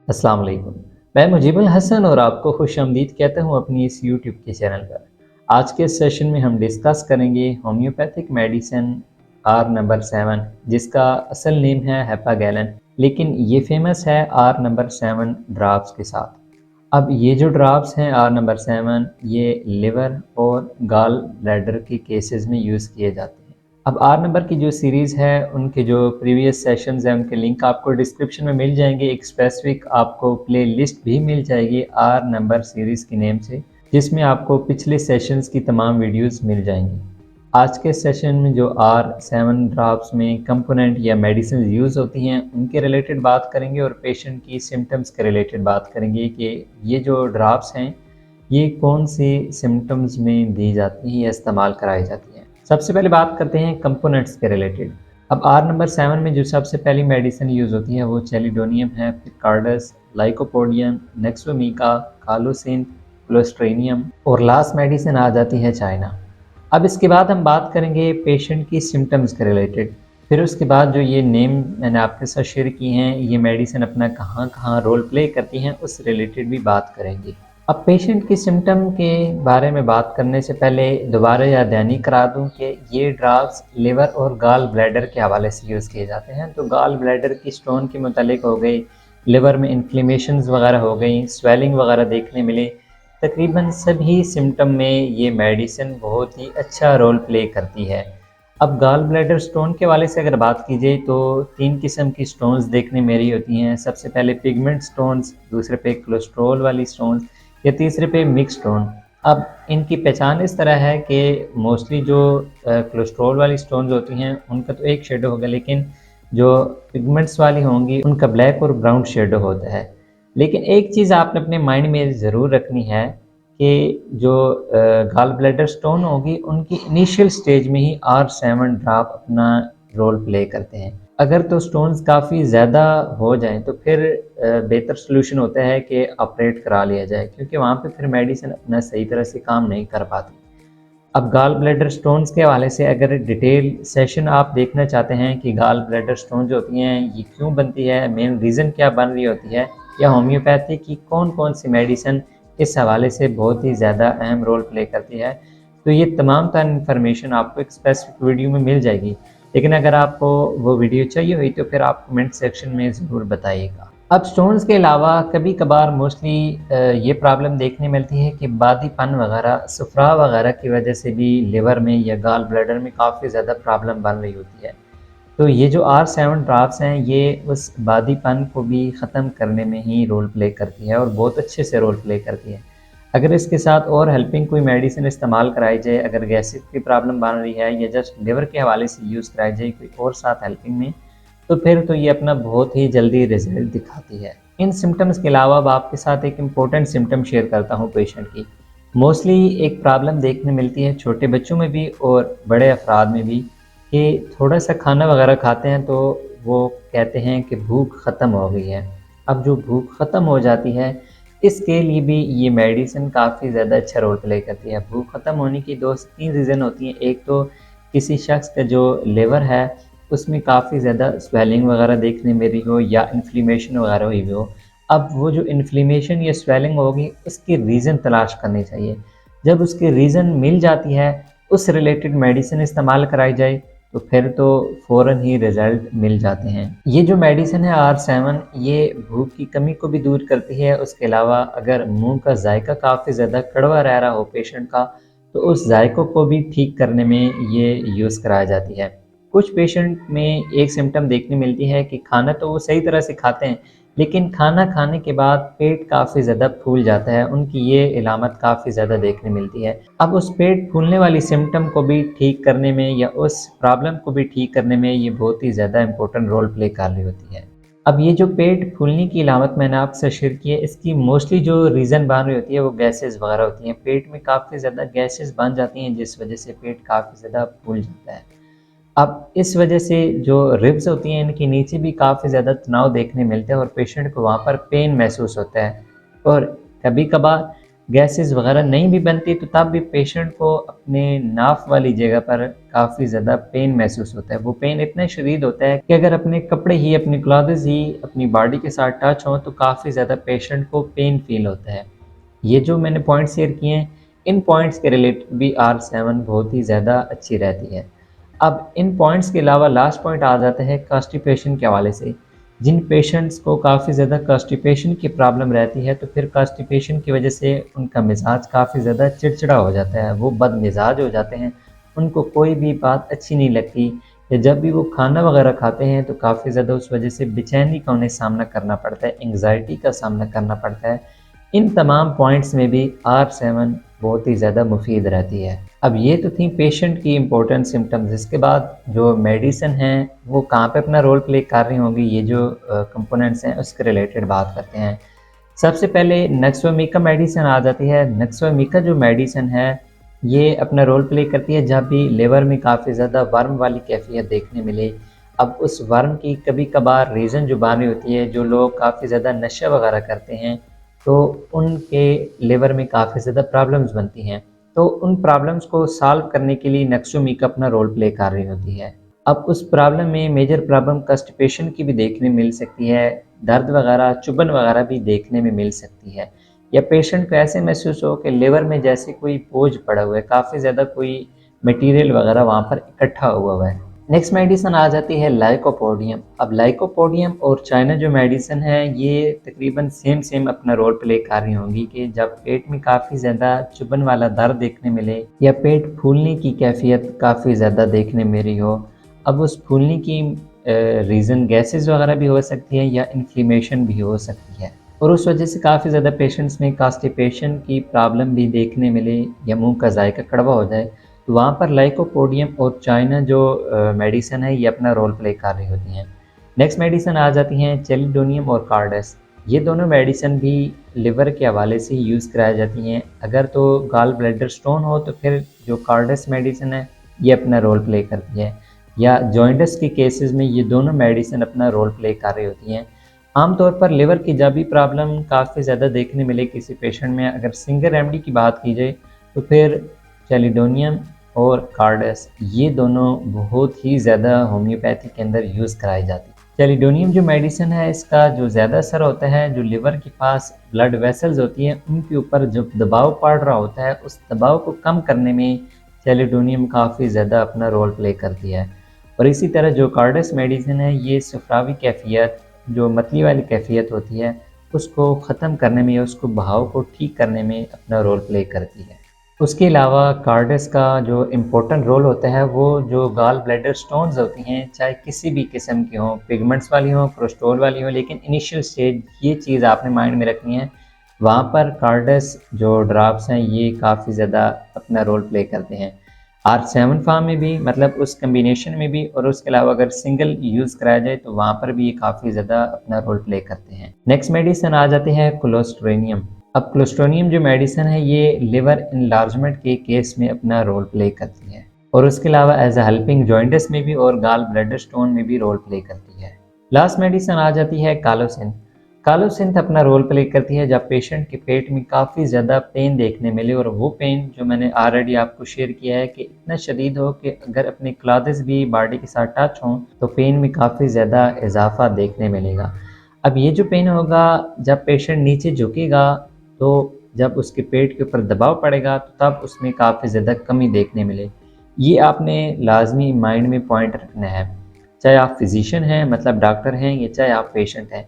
अस्सलाम वालेकुम। मैं मुजीबुल हसन और आपको खुशामदीद कहता हूँ अपनी इस यूट्यूब के चैनल पर। आज के सेशन में हम डिस्कस करेंगे होम्योपैथिक मेडिसिन आर नंबर 7 जिसका असल नेम है हेपागैलन, लेकिन ये फेमस है आर नंबर 7 ड्रॉप्स के साथ। अब ये जो ड्रॉप्स हैं आर नंबर 7 ये लिवर और गॉल ब्लैडर के केसेस में यूज़ किए जाते हैं। अब आर नंबर की जो सीरीज़ है उनके जो प्रीवियस सेशंस हैं उनके लिंक आपको डिस्क्रिप्शन में मिल जाएंगे। एक स्पेसिफिक आपको प्ले लिस्ट भी मिल जाएगी आर नंबर सीरीज़ के नेम से, जिसमें आपको पिछले सेशंस की तमाम वीडियोस मिल जाएंगी। आज के सेशन में जो R7 ड्रॉप्स में कंपोनेंट या मेडिसिन यूज़ होती हैं उनके रिलेटेड बात करेंगे और पेशेंट की सिम्टम्स के रिलेटेड बात करेंगे कि ये जो ड्रॉप्स हैं ये कौन सी सिम्टम्स में दी जाती हैं या इस्तेमाल कराई जाती हैं। सबसे पहले बात करते हैं कंपोनेंट्स के रिलेटेड। अब आर नंबर 7 में जो सबसे पहली मेडिसिन यूज़ होती है वो चेलिडोनियम है, फिर कार्डस, लाइकोपोडियम, नेक्सोमिका, कालोसिन, क्लोस्ट्रेनियम और लास्ट मेडिसिन आ जाती है चाइना। अब इसके बाद हम बात करेंगे पेशेंट की सिम्टम्स के रिलेटेड। फिर उसके बाद जो ये नेम मैंने आपके साथ शेयर की हैं, ये मेडिसिन अपना कहाँ कहाँ रोल प्ले करती हैं उस रिलेटेड भी बात करेंगे। अब पेशेंट की सिम्टम के बारे में बात करने से पहले दोबारा याद दहानी करा दूं कि ये ड्रग्स लिवर और गॉल ब्लैडर के हवाले से यूज़ किए जाते हैं। तो गॉल ब्लैडर की स्टोन के मुतालिक हो गई, लिवर में इन्फ्लेमेशंस वगैरह हो गई, स्वेलिंग वगैरह देखने मिले। तकरीबन सभी सिम्टम में ये मेडिसिन बहुत ही अच्छा रोल प्ले करती है। अब गॉल ब्लैडर स्टोन के वाले से अगर बात की जाए तो 3 किस्म की स्टोन्स देखने में रही होती हैं। सबसे पहले पिगमेंट स्टोन्स, दूसरे पे कोलेस्ट्रॉल वाली स्टोन्स या तीसरे पे मिक्स स्टोन। अब इनकी पहचान इस तरह है कि मोस्टली जो कोलेस्ट्रॉल वाली स्टोन्स होती हैं उनका तो एक शेडो होगा, लेकिन जो पिगमेंट्स वाली होंगी उनका ब्लैक और ब्राउन शेडो होता है। लेकिन एक चीज़ आपने अपने माइंड में ज़रूर रखनी है कि जो गॉल ब्लैडर स्टोन होगी उनकी इनिशियल स्टेज में ही R7 ड्रॉप अपना रोल प्ले करते हैं। अगर तो स्टोन्स काफ़ी ज़्यादा हो जाएं तो फिर बेहतर सोल्यूशन होता है कि ऑपरेट करा लिया जाए, क्योंकि वहाँ पे फिर मेडिसिन अपना सही तरह से काम नहीं कर पाती। अब गॉल ब्लैडर स्टोन्स के हवाले से अगर डिटेल सेशन आप देखना चाहते हैं कि गॉल ब्लैडर स्टोन जो होती हैं ये क्यों बनती है, मेन रीज़न क्या बन रही होती है, या होम्योपैथी की कौन कौन सी मेडिसिन इस हवाले से बहुत ही ज़्यादा अहम रोल प्ले करती है, तो ये तमाम तर इन्फॉर्मेशन आपको एक स्पेसिफिक वीडियो में मिल जाएगी। लेकिन अगर आपको वो वीडियो चाहिए हुई तो फिर आप कमेंट सेक्शन में ज़रूर बताइएगा। अब स्टोन्स के अलावा कभी कभार मोस्टली ये प्रॉब्लम देखने मिलती है कि बादीपन वगैरह, सुफरा वगैरह की वजह से भी लिवर में या गॉल ब्लैडर में काफ़ी ज़्यादा प्रॉब्लम बन रही होती है। तो ये जो R7 ड्रॉप्स हैं ये उस बादीपन को भी ख़त्म करने में ही रोल प्ले करती है और बहुत अच्छे से रोल प्ले करती है। अगर इसके साथ और हेल्पिंग कोई मेडिसिन इस्तेमाल कराई जाए, अगर गैसेस की प्रॉब्लम बन रही है या जस्ट लिवर के हवाले से यूज़ कराई जाए कोई और साथ हेल्पिंग में, तो फिर तो ये अपना बहुत ही जल्दी रिजल्ट दिखाती है। इन सिम्टम्स के अलावा अब आपके साथ एक इम्पोर्टेंट सिम्टम शेयर करता हूँ पेशेंट की। मोस्टली एक प्रॉब्लम देखने मिलती है छोटे बच्चों में भी और बड़े अफराद में भी कि थोड़ा सा खाना वगैरह खाते हैं तो वो कहते हैं कि भूख ख़त्म हो गई है। अब जो भूख ख़त्म हो जाती है इसके लिए भी ये मेडिसिन काफ़ी ज़्यादा अच्छा रोल प्ले करती है। भूख ख़त्म होने की 2 से 3 रीज़न होती हैं। एक तो किसी शख्स का जो लिवर है उसमें काफ़ी ज़्यादा स्वेलिंग वगैरह देखने में रही हो या इन्फ्लेमेशन वगैरह हुई हो। अब वो जो इन्फ्लेमेशन या स्वेलिंग होगी उसकी रीज़न तलाश करनी चाहिए। जब उसकी रीज़न मिल जाती है उस रिलेटेड मेडिसिन इस्तेमाल कराई जाए तो फिर तो फ़ौरन ही रिज़ल्ट मिल जाते हैं। ये जो मेडिसिन है R7 ये भूख की कमी को भी दूर करती है। उसके अलावा अगर मुँह का जायका काफ़ी ज़्यादा कड़वा रह रहा हो पेशेंट का तो उस जायकों को भी ठीक करने में ये यूज़ कराई जाती है। कुछ पेशेंट में एक सिम्टम देखने मिलती है कि खाना तो वो सही तरह से खाते हैं, लेकिन खाना खाने के बाद पेट काफ़ी ज़्यादा फूल जाता है। उनकी ये इलामत काफ़ी ज़्यादा देखने मिलती है। अब उस पेट फूलने वाली सिम्टम को भी ठीक करने में या उस प्रॉब्लम को भी ठीक करने में ये बहुत ही ज़्यादा इम्पोर्टेंट रोल प्ले कर रही होती है। अब ये जो पेट फूलने की इलामत मैंने आपसे शेयर की है इसकी मोस्टली जो रीज़न बन रही होती है वो गैसेज़ वगैरह होती हैं। पेट में काफ़ी ज़्यादा गैसेज़ बन जाती हैं जिस वजह से पेट काफ़ी ज़्यादा फूल जाता है। अब इस वजह से जो रिब्स होती हैं इनके नीचे भी काफ़ी ज़्यादा तनाव देखने मिलते हैं और पेशेंट को वहाँ पर पेन महसूस होता है। और कभी कभार गैसेस वगैरह नहीं भी बनती तो तब भी पेशेंट को अपने नाफ वाली जगह पर काफ़ी ज़्यादा पेन महसूस होता है। वो पेन इतना शदीद होता है कि अगर अपने कपड़े ही, अपने क्लॉथ्स ही अपनी बॉडी के साथ टच हों तो काफ़ी ज़्यादा पेशेंट को पेन फ़ील होता है। ये जो मैंने पॉइंट शेयर किए हैं, इन पॉइंट्स के रिलेटेड भी R7 बहुत ही ज़्यादा अच्छी रहती है। अब इन पॉइंट्स के अलावा लास्ट पॉइंट आ जाता है कॉन्स्टिपेशन के हवाले से। जिन पेशेंट्स को काफ़ी ज़्यादा कॉन्स्टिपेशन की प्रॉब्लम रहती है, तो फिर कॉन्स्टिपेशन की वजह से उनका मिज़ाज काफ़ी ज़्यादा चिड़चिड़ा हो जाता है, वो बदमिज़ाज हो जाते हैं, उनको कोई भी बात अच्छी नहीं लगती, या जब भी वो खाना वगैरह खाते हैं तो काफ़ी ज़्यादा उस वजह से बेचैनी का उन्हें सामना करना पड़ता है, एंग्ज़ायटी का सामना करना पड़ता है। इन तमाम पॉइंट्स में भी R7 बहुत ही ज़्यादा मुफीद रहती है। अब ये तो थी पेशेंट की इम्पोर्टेंट सिम्टम्स। इसके बाद जो मेडिसिन हैं वो कहाँ पे अपना रोल प्ले कर रही होंगी, ये जो कंपोनेंट्स हैं उसके रिलेटेड बात करते हैं। सबसे पहले नक्सोमीका मेडिसिन आ जाती है। नक्सोमीका जो मेडिसिन है ये अपना रोल प्ले करती है जब भी लिवर में काफ़ी ज़्यादा वर्म वाली कैफियत देखने मिले। अब उस वर्म की कभी कभार रीज़न जो बन रही होती है, जो लोग काफ़ी ज़्यादा नशा वगैरह करते हैं तो उनके लिवर में काफ़ी ज़्यादा प्रॉब्लम्स बनती हैं। तो उन प्रॉब्लम्स को सॉल्व करने के लिए नक्सोमीका अपना रोल प्ले कर रही होती है। अब उस प्रॉब्लम में मेजर प्रॉब्लम कॉन्स्टिपेशन की भी देखने मिल सकती है, दर्द वगैरह, चुभन वगैरह भी देखने में मिल सकती है, या पेशेंट को ऐसे महसूस हो कि लिवर में जैसे कोई बोझ पड़ा हुआ है, काफ़ी ज़्यादा कोई मटेरियल वगैरह वहाँ पर इकट्ठा हुआ है। नेक्स्ट मेडिसिन आ जाती है लाइकोपोडियम। अब लाइकोपोडियम और चाइना जो मेडिसिन है ये तकरीबन सेम सेम अपना रोल प्ले कर रही होंगी कि जब पेट में काफ़ी ज़्यादा चुभन वाला दर्द देखने मिले या पेट फूलने की कैफियत काफ़ी ज़्यादा देखने में रही हो। अब उस फूलने की रीज़न गैसेस वगैरह भी हो सकती है या इन्फ्लेमेशन भी हो सकती है, और उस वजह से काफ़ी ज़्यादा पेशेंट्स में कॉन्स्टिपेशन की प्रॉब्लम भी देखने मिले या मुंह का जायका कड़वा हो जाए, तो वहाँ पर लाइकोपोडियम और चाइना जो मेडिसिन है ये अपना रोल प्ले कर रही होती हैं। नेक्स्ट मेडिसिन आ जाती हैं चेलिडोनियम और कार्डस। ये दोनों मेडिसिन भी लिवर के हवाले से यूज़ कराई जाती हैं। अगर तो गाल ब्लैडर स्टोन हो तो फिर जो कार्डस मेडिसिन है ये अपना रोल प्ले करती है, या जॉइंटस के केसेस में ये दोनों मेडिसिन अपना रोल प्ले कर रही होती हैं। आमतौर पर लिवर की जब भी प्रॉब्लम काफ़ी ज़्यादा देखने मिले किसी पेशेंट में, अगर सिंगल रेमेडी की बात की जाए तो फिर चेलिडोनियम और कार्डस ये दोनों बहुत ही ज़्यादा होम्योपैथी के अंदर यूज़ कराई जाती है। चेलिडोनियम जो मेडिसिन है इसका जो ज़्यादा असर होता है, जो लिवर के पास ब्लड वेसल्स होती हैं उनके ऊपर जो दबाव पड़ रहा होता है, उस दबाव को कम करने में चेलिडोनियम काफ़ी ज़्यादा अपना रोल प्ले करती है। और इसी तरह जो कार्डस मेडिसिन है ये सफरावी कैफियत, जो मतली वाली कैफियत होती है उसको ख़त्म करने में या उसको बहाव को ठीक करने में अपना रोल प्ले करती है। उसके अलावा कार्डस का जो इम्पोर्टेंट रोल होता है वो जो गाल ब्लैडर स्टोन्स होती हैं, चाहे किसी भी किस्म की हों, पिगमेंट्स वाली हों, कोलेस्ट्रॉल वाली हों, लेकिन इनिशियल स्टेज ये चीज़ आपने माइंड में रखनी है, वहाँ पर कार्डस जो ड्रॉप्स हैं ये काफ़ी ज़्यादा अपना रोल प्ले करते हैं। R7 फार्म में भी, मतलब उस कम्बिनेशन में भी, और उसके अलावा अगर सिंगल यूज़ कराया जाए तो वहाँ पर भी ये काफ़ी ज़्यादा अपना रोल प्ले करते हैं। नेक्स्ट मेडिसिन आ जाते हैं क्लोस्ट्रेनियम। अब क्लोस्ट्रेनियम जो मेडिसिन है ये लिवर इनलार्जमेंट के केस में अपना रोल प्ले करती है, और उसके अलावा एज अ हेल्पिंग जॉइंटस में भी और गाल ब्लैडर स्टोन में भी रोल प्ले करती है। लास्ट मेडिसिन आ जाती है कालोसिन। कालोसिन अपना रोल प्ले करती है जब पेशेंट के पेट में काफ़ी ज़्यादा पेन देखने मिले, और वो पेन जो मैंने ऑलरेडी आपको शेयर किया है कि इतना शदीद हो कि अगर अपने क्लॉथ्स भी बॉडी के साथ टच हों तो पेन में काफ़ी ज़्यादा इजाफा देखने मिलेगा। अब ये जो पेन होगा जब पेशेंट नीचे झुकेगा तो जब उसके पेट के ऊपर दबाव पड़ेगा तो तब उसमें काफ़ी ज़्यादा कमी देखने मिले। ये आपने लाजमी माइंड में पॉइंट रखना है, चाहे आप फिजिशियन हैं, मतलब डॉक्टर हैं, या चाहे आप पेशेंट हैं।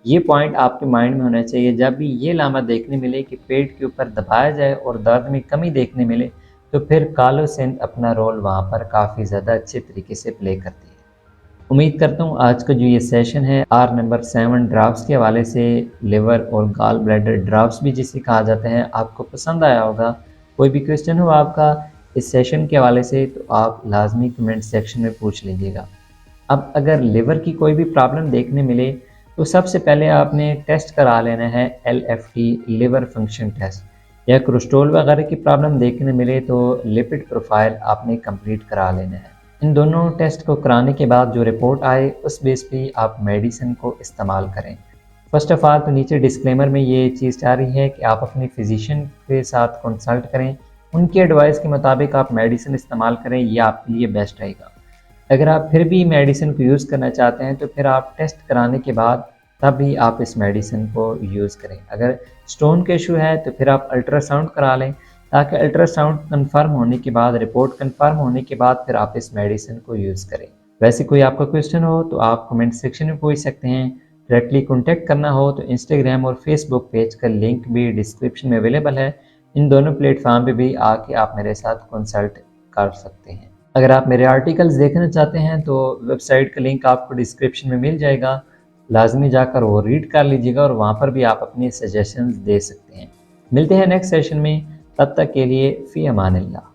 ये पॉइंट आपके माइंड में होना चाहिए। जब भी ये लामा देखने मिले कि पेट के ऊपर दबाया जाए और दर्द में कमी देखने मिले तो फिर कालोसिन अपना रोल वहाँ पर काफ़ी ज़्यादा अच्छे तरीके से प्ले करती है। उम्मीद करता हूँ आज का जो ये सेशन है R नंबर 7 ड्राफ्ट्स के हवाले से, लिवर और गाल ब्लैडर ड्राफ्ट्स भी जिसे कहा जाता है, आपको पसंद आया होगा। कोई भी क्वेश्चन हो आपका इस सेशन के हवाले से तो आप लाजमी कमेंट सेक्शन में पूछ लीजिएगा। अब अगर लिवर की कोई भी प्रॉब्लम देखने मिले तो सबसे पहले आपने टेस्ट करा लेना है LFT, लिवर फंक्शन टेस्ट, या कोलेस्ट्रॉल वगैरह की प्रॉब्लम देखने मिले तो लिपिड प्रोफाइल आपने कंप्लीट करा लेना है। इन दोनों टेस्ट को कराने के बाद जो रिपोर्ट आए उस बेस पे आप मेडिसिन को इस्तेमाल करें। फर्स्ट ऑफ़ ऑल तो नीचे डिस्क्लेमर में ये चीज़ आ रही है कि आप अपने फिजिशियन के साथ कंसल्ट करें, उनकी एडवाइस के मुताबिक आप मेडिसिन इस्तेमाल करें, ये आपके लिए बेस्ट रहेगा। अगर आप फिर भी मेडिसिन को यूज़ करना चाहते हैं तो फिर आप टेस्ट कराने के बाद तब भी आप इस मेडिसिन को यूज़ करें। अगर स्टोन का इशू है तो फिर आप अल्ट्रासाउंड करा लें, ताकि अल्ट्रासाउंड कंफर्म होने के बाद, रिपोर्ट कंफर्म होने के बाद फिर आप इस मेडिसिन को यूज़ करें। वैसे कोई आपका क्वेश्चन हो तो आप कमेंट सेक्शन में पूछ सकते हैं। डायरेक्टली कॉन्टैक्ट करना हो तो इंस्टाग्राम और फेसबुक पेज का लिंक भी डिस्क्रिप्शन में अवेलेबल है। इन दोनों प्लेटफॉर्म पे भी आके आप मेरे साथ कंसल्ट कर सकते हैं। अगर आप मेरे आर्टिकल्स देखना चाहते हैं तो वेबसाइट का लिंक आपको डिस्क्रिप्शन में मिल जाएगा। लाजमी जाकर वो रीड कर लीजिएगा और वहाँ पर भी आप अपनी सजेशंस दे सकते हैं। मिलते हैं नेक्स्ट सेशन में, तब तक के लिए फ़ी अमानिल्लाह।